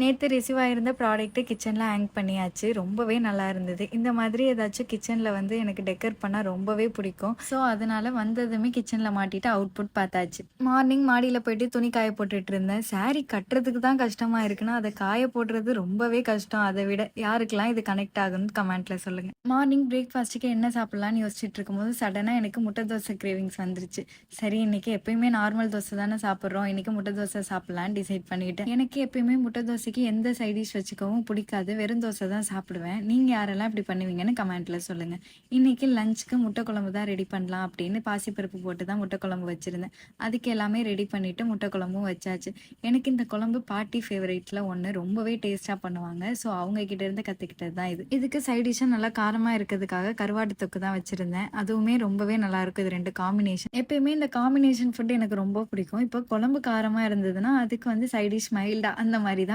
நேத்து receive ஆயிருந்த product கிச்சன்ல hang பண்ணியாச்சு. ரொம்பவே நல்லா இருந்தது. இந்த மாதிரி ஏதாச்சும் கிச்சன்ல வந்து எனக்கு டெக்கர் பண்ணா ரொம்பவே பிடிக்கும். ஸோ, அதனால வந்ததுமே கிச்சன்ல மாட்டிட்டு அவுட்புட் பார்த்தாச்சு. மார்னிங் மாடியில போயிட்டு துணி காய போட்டுட்டு இருந்தேன். சாரி கட்டுறதுக்கு தான் கஷ்டமா இருக்குன்னா, அத காய போடுறது ரொம்பவே கஷ்டம். அத விட யாருக்கெல்லாம் இது கனெக்ட் ஆகும்னு கமெண்ட்ல சொல்லுங்க. மார்னிங் பிரேக்ஃபாஸ்ட்டுக்கு என்ன சாப்பிடலாம்னு யோசிச்சுட்டு இருக்கும்போது, சடனா எனக்கு முட்டை தோசை கிரேவிங்ஸ் வந்துருச்சு. சரி இன்னைக்கு எப்பயுமே நார்மல் தோசை தானே சாப்பிடுறோம். இன்னைக்கு முட்டை தோசை சாப்பிடலான்னு டிசைட் பண்ணிக்கிட்டேன். எனக்கு எப்பயுமே முட்டை தோசைக்கு எந்த சைட் டிஷ் வச்சுக்கவும் பிடிக்காது. வெறும் தோசை தான் சாப்பிடுவேன். நீங்க யாரெல்லாம் இப்படி பண்ணுவீங்கன்னு கமெண்ட்ல சொல்லுங்க. இன்னைக்கு லஞ்சுக்கு முட்டை குழம்பு தான் ரெடி பண்ணலாம் அப்படின்னு பாசிப்பருப்பு போட்டு தான் முட்டை குழம்பு வச்சிருந்தேன். அதுக்கு எல்லாமே ரெடி பண்ணிட்டு முட்டை குழம்பும் வச்சாச்சு. எனக்கு இந்த குழம்பு பாட்டி ஃபேவரேட்ல ஒன்று. ரொம்பவே டேஸ்டா பண்ணுவாங்க. ஸோ அவங்க கிட்ட இருந்து கத்துக்கிட்டது தான் இது. இதுக்கு சைட் டிஷ்ஷா நல்லா காரமா இருக்கிறதுக்காக கருவாட்டு தொக்கு தான் வச்சிருந்தேன். அதுவுமே ரொம்பவே நல்லா இருக்கும். இது ரெண்டு காம்பினேஷன். எப்பயுமே இந்த காம்பினேஷன் ஃபுட் எனக்கு ரொம்ப பிடிக்கும். இப்போ குழம்பு காரமா இருந்ததுன்னா அதுக்கு வந்து சைட் டிஷ் மைல்டா அந்த மாதிரி தான்